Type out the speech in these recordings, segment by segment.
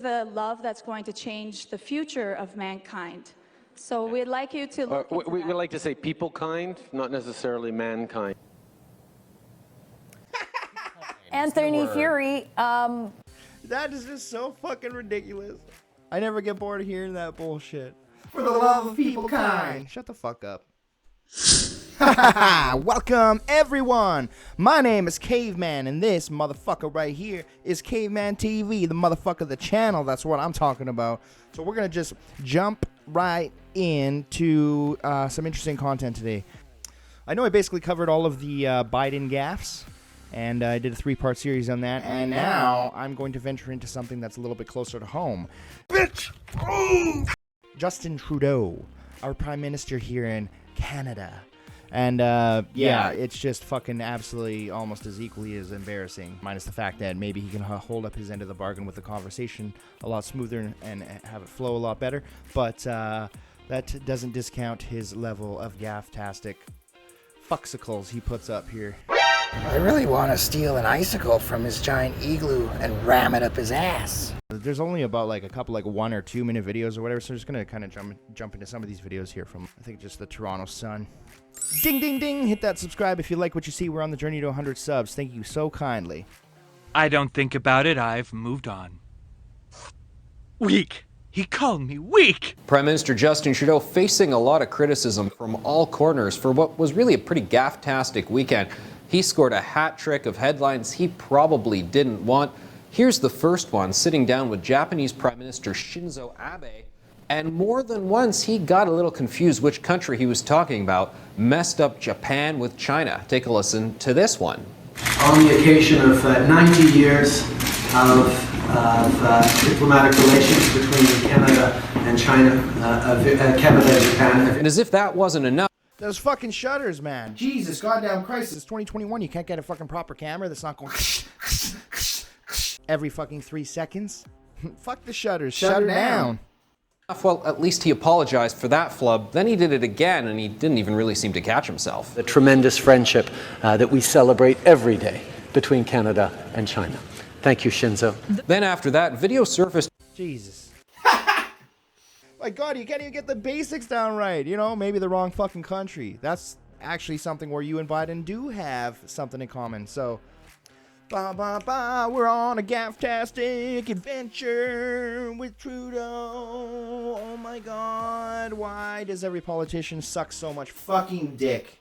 The love that's going to change the future of mankind. So we'd like you to look into we that. like to say people kind, not necessarily mankind. Anthony Fury, That is just so fucking ridiculous. I never get bored of hearing that bullshit. For the love of people kind. Shut the fuck up. Welcome, everyone. My name is Caveman, and this motherfucker right here is Caveman TV, the motherfucker, the channel. That's what I'm talking about. So we're going to just jump right into some interesting content today. I know I basically covered all of the Biden gaffes, and I did a 3-part series on that, and now I'm going to venture into something that's a little bit closer to home. Bitch! Oh! Justin Trudeau, our Prime Minister here in Canada. And, yeah, it's just fucking absolutely almost as equally as embarrassing, minus the fact that maybe he can hold up his end of the bargain with the conversation a lot smoother and have it flow a lot better, but that doesn't discount his level of gaff-tastic fucksicles he puts up here. I really want to steal an icicle from his giant igloo and ram it up his ass. There's only about like a couple like 1 or 2 minute videos or whatever, so I'm just gonna kind of jump into some of these videos here from I think just the Toronto Sun. Ding ding ding! Hit that subscribe if you like what you see. We're on the journey to 100 subs. Thank you so kindly. I don't think about it. I've moved on. Weak. He called me weak. Prime Minister Justin Trudeau facing a lot of criticism from all corners for what was really a pretty gaff-tastic weekend. He scored a hat trick of headlines he probably didn't want. Here's the first one, sitting down with Japanese Prime Minister Shinzo Abe. And more than once, he got a little confused which country he was talking about, messed up Japan with China. Take a listen to this one. On the occasion of 90 years of diplomatic relations between Canada and China, Canada and Japan. And as if that wasn't enough, Those fucking shutters, man. Jesus, goddamn Christ, it's 2021. You can't get a fucking proper camera that's not going every fucking 3 seconds. Fuck the shutters. Shut her down. well, at least he apologized for that flub. Then he did it again, and he didn't even really seem to catch himself. The tremendous friendship that we celebrate every day between Canada and China. Thank you, Shinzo. Then after that, video surfaced. Jesus. My God, you can't even get the basics down right. You know, maybe the wrong fucking country. That's actually something where you and Biden do have something in common. So, we're on a gaff-tastic adventure with Trudeau. Oh my God, why does every politician suck so much fucking dick?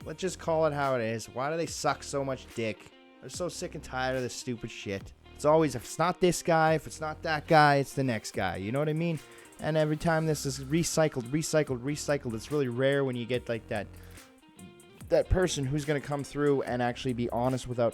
Let's just call it how it is. Why do they suck so much dick? They're so sick and tired of this stupid shit. It's always, if it's not this guy, if it's not that guy, it's the next guy. You know what I mean? And every time this is recycled, it's really rare when you get like that person who's going to come through and actually be honest without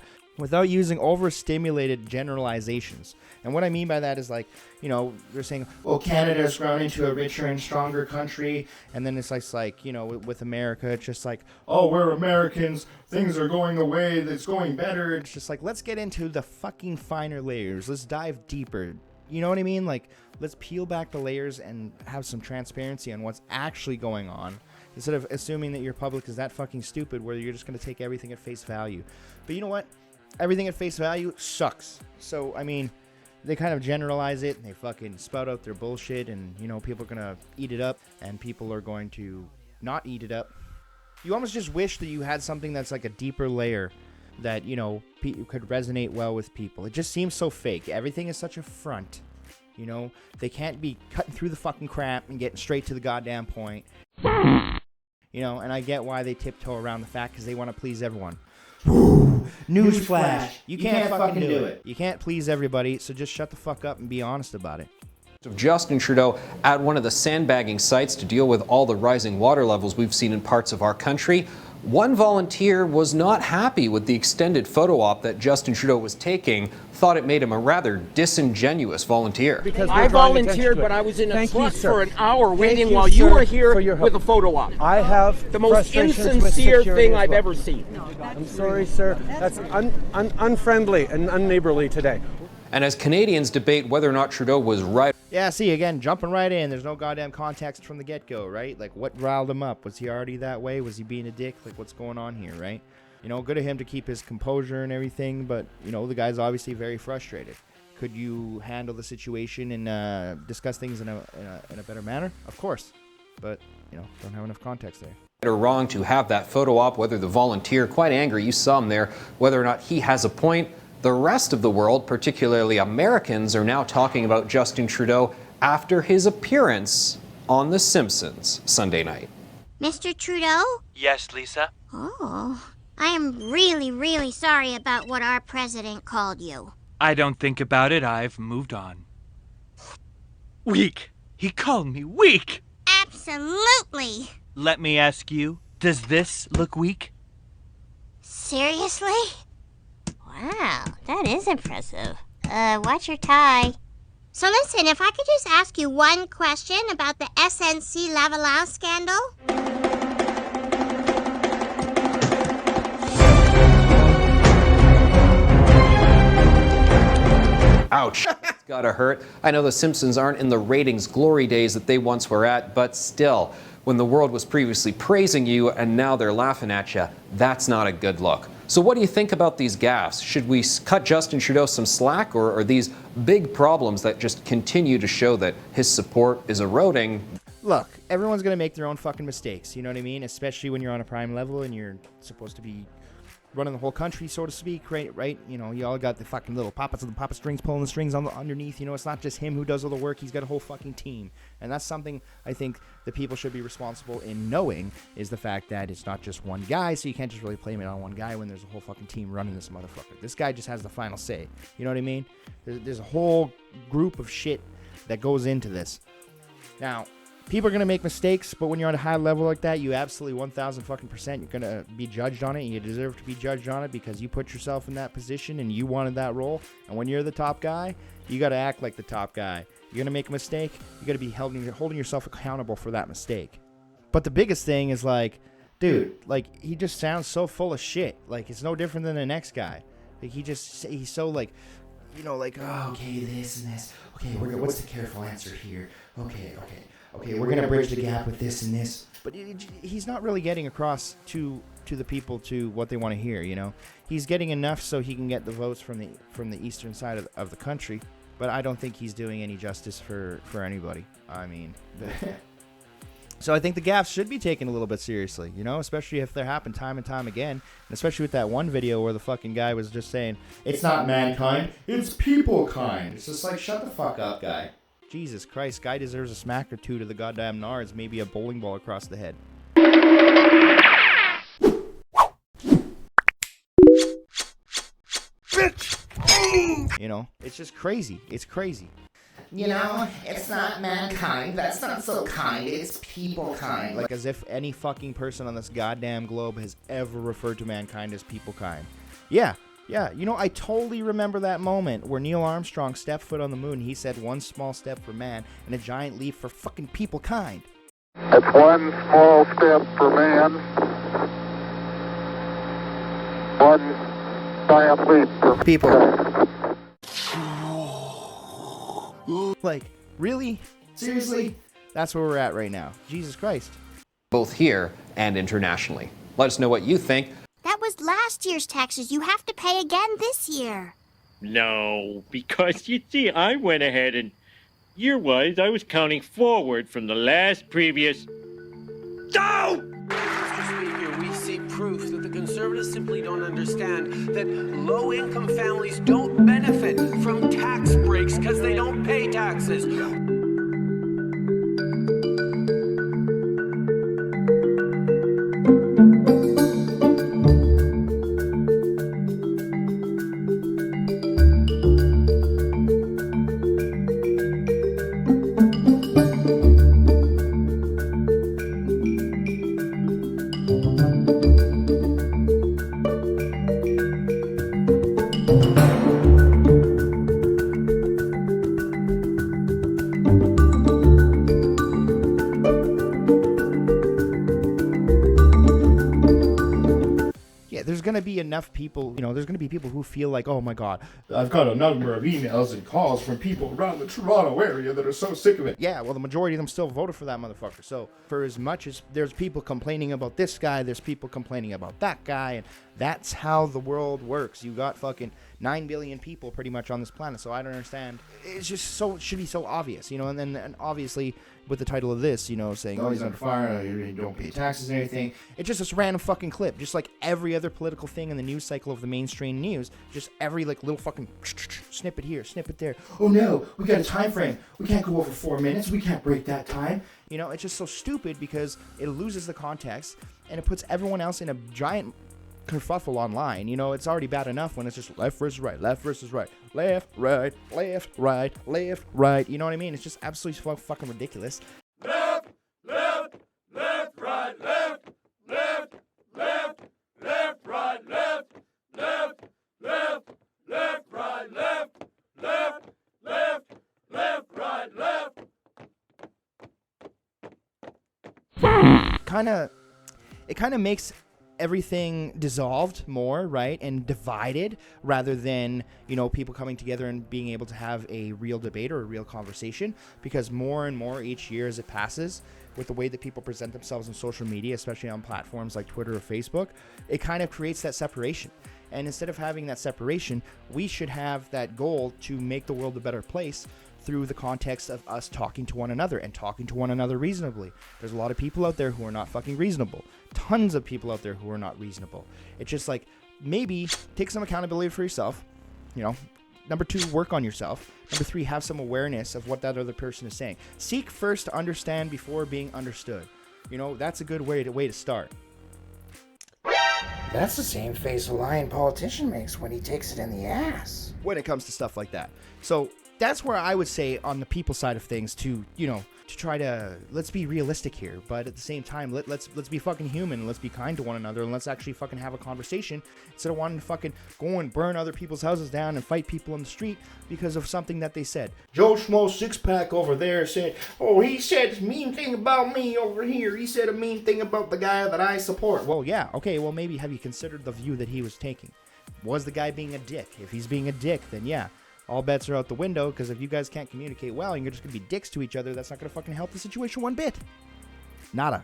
using overstimulated generalizations. And what I mean by that is, like, you know, they're saying, well, Canada's grown into a richer and stronger country, and then it's like, you know, with America, it's just like, oh, we're Americans, things are going the way that's going better. It's just like, let's get into the fucking finer layers. Let's dive deeper. You know what I mean? Like, let's peel back the layers and have some transparency on what's actually going on, instead of assuming that your public is that fucking stupid where you're just going to take everything at face value. But you know what? Everything at face value sucks. So, I mean, they kind of generalize it, and they fucking spout out their bullshit, and, you know, people are going to eat it up, and people are going to not eat it up. You almost just wish that you had something that's like a deeper layer that, you know, could resonate well with people. It just seems so fake. Everything is such a front. You know, they can't be cutting through the fucking crap and getting straight to the goddamn point. You know, and I get why they tiptoe around the fact, because they want to please everyone. Newsflash. You can't fucking do it. You can't please everybody, so just shut the fuck up and be honest about it. Of Justin Trudeau at one of the sandbagging sites to deal with all the rising water levels we've seen in parts of our country. One volunteer was not happy with the extended photo op that Justin Trudeau was taking, thought it made him a rather disingenuous volunteer. Because I volunteered, but I was in a truck for an hour waiting while you were here with a photo op. I have the most insincere thing I've ever seen. I'm sorry, sir. That's unfriendly and unneighborly today. And as Canadians debate whether or not Trudeau was right. Yeah, see, again, jumping right in. There's no goddamn context from the get-go, right? Like, what riled him up? Was he already that way? Was he being a dick? Like, what's going on here, right? You know, good of him to keep his composure and everything, but, you know, the guy's obviously very frustrated. Could you handle the situation and discuss things in a better manner? Of course, but don't have enough context there. Right or wrong to have that photo op, whether the volunteer, quite angry, you saw him there, whether or not he has a point. The rest of the world, particularly Americans, are now talking about Justin Trudeau after his appearance on The Simpsons Sunday night. Mr. Trudeau? Yes, Lisa? Oh, I am really, really sorry about what our president called you. I don't think about it. I've moved on. Weak. He called me weak. Absolutely. Let me ask you, does this look weak? Seriously? Wow, that is impressive. Watch your tie. So listen, if I could just ask you one question about the SNC Lavalin scandal? Ouch. It's gotta hurt. I know The Simpsons aren't in the ratings glory days that they once were at, but still, when the world was previously praising you and now they're laughing at you, that's not a good look. So what do you think about these gaffes? Should we cut Justin Trudeau some slack, or are these big problems that just continue to show that his support is eroding? Look, everyone's going to make their own fucking mistakes, you know what I mean? Especially when you're on a prime level and you're supposed to be running the whole country, so to speak, right? You all got the fucking little papas and the papa strings pulling the strings on underneath. It's not just him who does all the work. He's got a whole fucking team. And that's something I think the people should be responsible in knowing, is the fact that it's not just one guy, so you can't just really blame it on one guy when there's a whole fucking team running this motherfucker. This guy just has the final say. You know what I mean? There's a whole group of shit that goes into this. Now, people are going to make mistakes, but when you're on a high level like that, you absolutely 1,000 fucking %, you're going to be judged on it, and you deserve to be judged on it because you put yourself in that position and you wanted that role. And when you're the top guy, you got to act like the top guy. You're going to make a mistake, you got to be holding yourself accountable for that mistake. But the biggest thing is dude, he just sounds so full of shit. It's no different than the next guy. He's so oh, okay, this and this. Okay, what's the careful answer here? Okay, we're going to bridge the gap with this and this. But he's not really getting across to the people to what they want to hear, He's getting enough so he can get the votes from the eastern side of the country, but I don't think he's doing any justice for anybody. I mean, so I think the gaffes should be taken a little bit seriously, especially if they happen time and time again, and especially with that one video where the fucking guy was just saying, it's not mankind, it's people kind. It's just shut the fuck up, guy. Jesus Christ, guy deserves a smack or two to the goddamn nards, maybe a bowling ball across the head. Bitch! It's just crazy. It's crazy. It's not mankind. That's not so kind. It's people kind. As if any fucking person on this goddamn globe has ever referred to mankind as people kind. Yeah, I totally remember that moment where Neil Armstrong stepped foot on the moon. He said one small step for man and a giant leap for fucking people kind. It's one small step for man, one giant leap for people. Really? Seriously? That's where we're at right now. Jesus Christ. Both here and internationally. Let us know what you think. That was last year's taxes. You have to pay again this year. No, because you see, I went ahead and year-wise, I was counting forward from the previous. No! Mr. Speaker, we see proof that the Conservatives simply don't understand that low-income families don't benefit from tax breaks because they don't pay taxes. There's going to be enough people, there's going to be people who feel like, oh my God, I've got a number of emails and calls from people around the Toronto area that are so sick of it. Yeah, well, the majority of them still voted for that motherfucker. So for as much as there's people complaining about this guy, there's people complaining about that guy. And That's how the world works. You got fucking 9 billion people pretty much on this planet, so I don't understand. It's just so, it should be so obvious, you know, and then and obviously with the title of this, you know, saying, oh, he's under fire, you don't pay taxes and anything. It's just this random fucking clip, just like every other political thing in the news cycle of the mainstream news, just every like little fucking snippet here, snippet there. Oh no, we got a time frame. We can't go over 4 minutes. We can't break that time. You know, it's just so stupid because it loses the context and it puts everyone else in a giant kerfuffle online. You know, it's already bad enough when it's just left versus right, left versus right, left, right, left, right, left, right. You know what I mean? It's just absolutely fucking ridiculous. Left, left, left, right, left, left, left, left, right, left, left, left, left, right, left, left, left, left, right, left. It kind of makes everything dissolved more, right, and divided rather than, you know, people coming together and being able to have a real debate or a real conversation, because more and more each year as it passes, with the way that people present themselves on social media, especially on platforms like Twitter or Facebook, it kind of creates that separation. And instead of having that separation, we should have that goal to make the world a better place through the context of us talking to one another and talking to one another reasonably. There's a lot of people out there who are not fucking reasonable. Tons of people out there who are not reasonable. It's just like, maybe take some accountability for yourself. You know, number 2, work on yourself. Number 3, have some awareness of what that other person is saying. Seek first to understand before being understood. You know, that's a good way to start. That's the same face a lying politician makes when he takes it in the ass. When it comes to stuff like that. So that's where I would say on the people side of things to, you know, to try to, let's be realistic here, but at the same time, let's be fucking human, and let's be kind to one another, and let's actually fucking have a conversation instead of wanting to fucking go and burn other people's houses down and fight people on the street because of something that they said. Joe Schmo Six-Pack over there said, oh, he said a mean thing about me over here. He said a mean thing about the guy that I support. Well, yeah, okay, well, maybe have you considered the view that he was taking? Was the guy being a dick? If he's being a dick, then yeah, all bets are out the window, because if you guys can't communicate well and you're just going to be dicks to each other, that's not going to fucking help the situation one bit. Nada.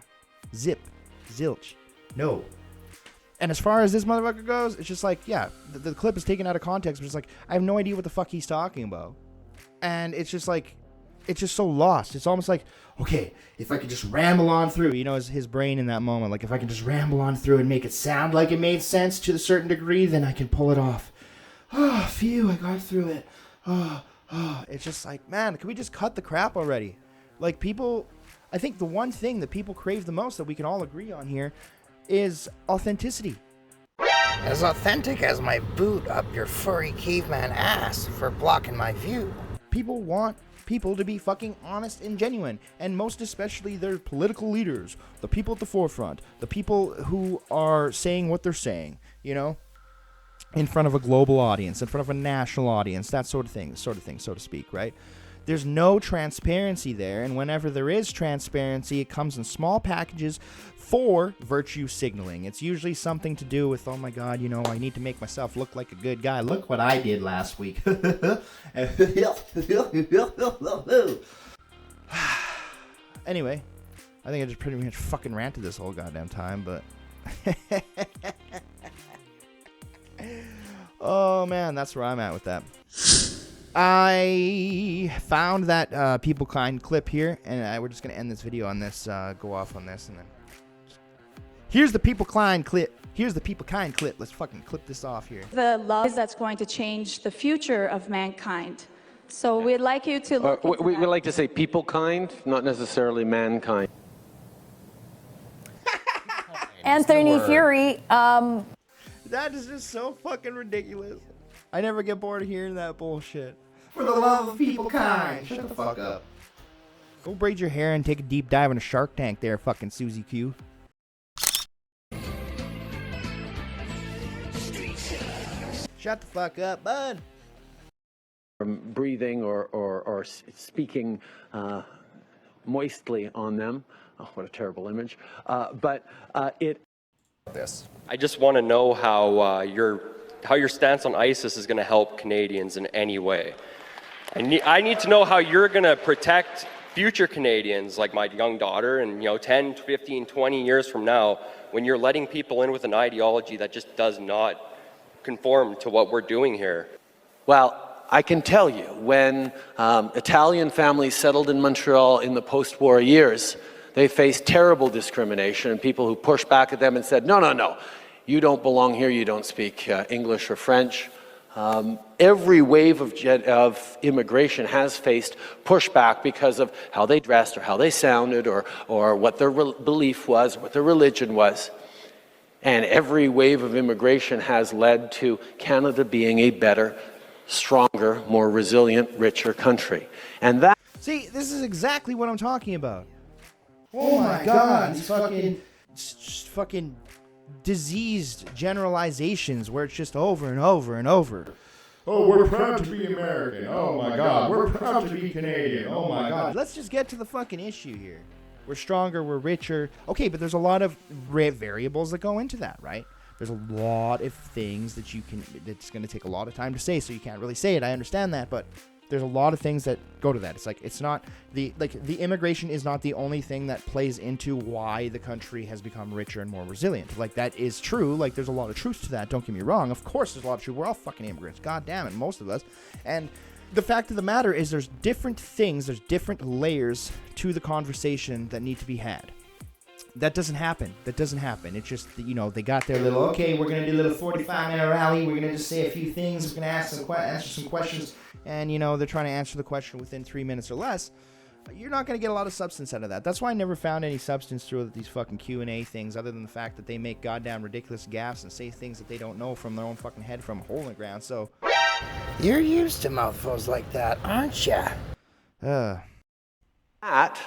Zip. Zilch. No. And as far as this motherfucker goes, it's just like, yeah, the clip is taken out of context, but it's like, I have no idea what the fuck he's talking about. And it's just like, it's just so lost. It's almost like, okay, if I could just ramble on through, you know, his brain in that moment, like if I can just ramble on through and make it sound like it made sense to a certain degree, then I can pull it off. Oh, phew, I got through it. Oh, it's just like, man, can we just cut the crap already? Like, people, I think the one thing that people crave the most that we can all agree on here is authenticity. As authentic as my boot up your furry caveman ass for blocking my view. People want people to be fucking honest and genuine, and most especially their political leaders, the people at the forefront, the people who are saying what they're saying, you know? In front of a global audience, in front of a national audience, that sort of thing, so to speak, right? There's no transparency there, and whenever there is transparency, it comes in small packages for virtue signaling. It's usually something to do with, oh my god, you know, I need to make myself look like a good guy. Look what I did last week. Anyway, I think I just pretty much fucking ranted this whole goddamn time, but... Oh man, that's where I'm at with that. I found that people kind clip here, and we're just gonna end this video on this, go off on this, and then here's the people kind clip. Here's the people kind clip. Let's fucking clip this off here. The love that's going to change the future of mankind. So we'd like you to look into we that. like to say people kind, not necessarily mankind. Anthony Fury, That is just so fucking ridiculous. I never get bored of hearing that bullshit. For the love of people kind. Shut the fuck up. Go braid your hair and take a deep dive in a Shark Tank there, fucking Susie Q. Shut the fuck up, bud. From breathing or speaking moistly on them. Oh, what a terrible image. I just want to know how your stance on ISIS is going to help Canadians in any way. I need to know how you're going to protect future Canadians, like my young daughter, and 10, 15, 20 years from now, when you're letting people in with an ideology that just does not conform to what we're doing here? Well, I can tell you, when Italian families settled in Montreal in the post-war years, they faced terrible discrimination and people who pushed back at them and said, no, no, no, you don't belong here, you don't speak English or French. Every wave of immigration has faced pushback because of how they dressed or how they sounded or what their belief was, what their religion was. And every wave of immigration has led to Canada being a better, stronger, more resilient, richer country. And that... See, this is exactly what I'm talking about. Oh my God, these fucking diseased generalizations where it's just over and over and over. Oh, we're proud to be American. Oh my God, we're proud to be Canadian. Oh my God. Let's just get to the fucking issue here. We're stronger, we're richer. Okay, but there's a lot of variables that go into that, right? There's a lot of things that that's going to take a lot of time to say, so you can't really say it. I understand that, but there's a lot of things that go to that. It's like, it's not the immigration is not the only thing that plays into why the country has become richer and more resilient. Like, that is true. Like, there's a lot of truth to that. Don't get me wrong. Of course there's a lot of truth. We're all fucking immigrants. God damn it, most of us. And the fact of the matter is there's different things, there's different layers to the conversation that need to be had. That doesn't happen. That doesn't happen. It's just, you know, they got their little, okay, we're going to do a little 45-minute rally. We're going to just say a few things. We're going to answer some questions. And, you know, they're trying to answer the question within 3 minutes or less. You're not going to get a lot of substance out of that. That's why I never found any substance through these fucking Q&A things, other than the fact that they make goddamn ridiculous gaffes and say things that they don't know from their own fucking head from a hole in the ground. So you're used to mouthfuls like that, aren't ya? That,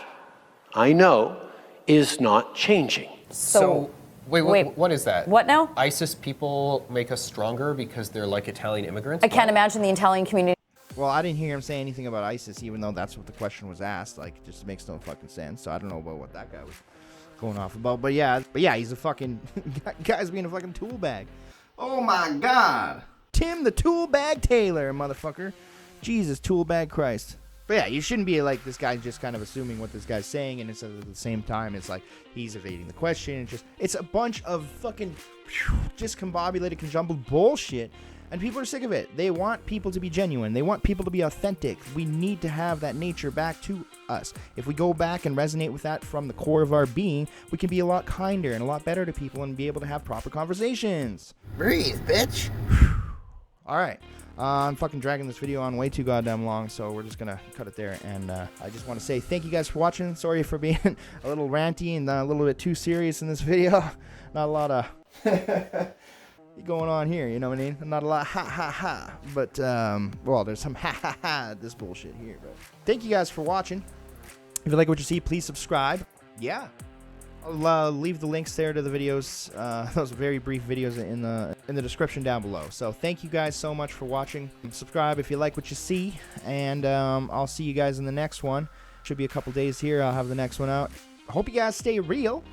I know, is not changing. So wait, what is that? What now? ISIS people make us stronger because they're like Italian immigrants? I can't imagine the Italian community. Well, I didn't hear him say anything about ISIS, even though that's what the question was asked. Like, it just makes no fucking sense. So I don't know about what that guy was going off about. But yeah, he's a fucking guy's being a fucking tool bag. Oh my God, Tim the Tool Bag Taylor, motherfucker. Jesus, tool bag Christ. But yeah, you shouldn't be like, this guy's just kind of assuming what this guy's saying, and it's at the same time, it's like he's evading the question. It's a bunch of fucking discombobulated, conjumbled bullshit. And people are sick of it. They want people to be genuine. They want people to be authentic. We need to have that nature back to us. If we go back and resonate with that from the core of our being, we can be a lot kinder and a lot better to people and be able to have proper conversations. Breathe, bitch. All right. I'm fucking dragging this video on way too goddamn long, so we're just going to cut it there. And I just want to say thank you guys for watching. Sorry for being a little ranty and a little bit too serious in this video. Not a lot of... going on here, you know what I mean? Not a lot ha ha ha, but well, there's some ha ha ha this bullshit here. But thank you guys for watching. If you like what you see, please subscribe. Yeah, I'll leave the links there to the videos, those very brief videos in the description down below. So thank you guys so much for watching. Subscribe if you like what you see, and I'll see you guys in the next one. Should be a couple days here. I'll have the next one out. I hope you guys stay real,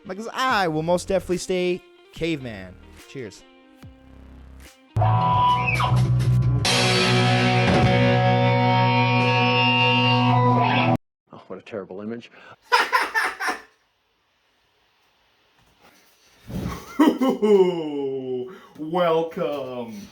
because I will most definitely stay caveman. Cheers. Oh, what a terrible image. Welcome.